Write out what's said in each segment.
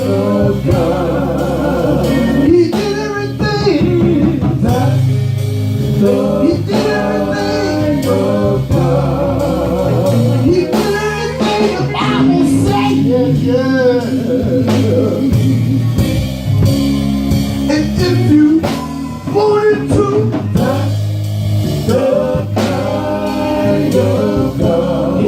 of God. He did everything that he did everything of God. He did everything the Bible says. Yeah. And if you wanted to, that's the kind of God.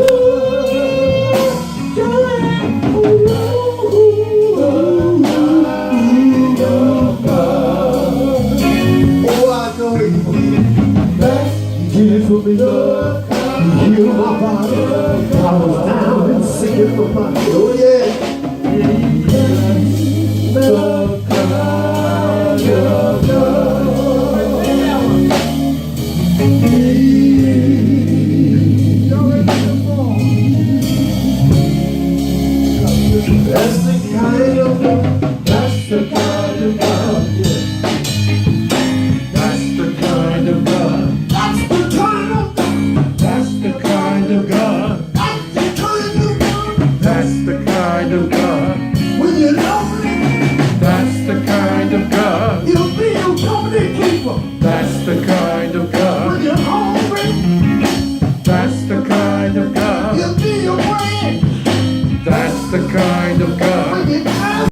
For me, Lord, you healed my body. I was down and sick in my body. Oh yeah. The kind of God. That's the kind of God. That's the kind of God. That's the kind of God. That's the kind of God. That's the kind of God. When you're lonely, that's the kind of God. He'll be your company keeper. That's the kind of God. When you're hungry, that's the kind of God. He'll be your friend. That's the kind of God.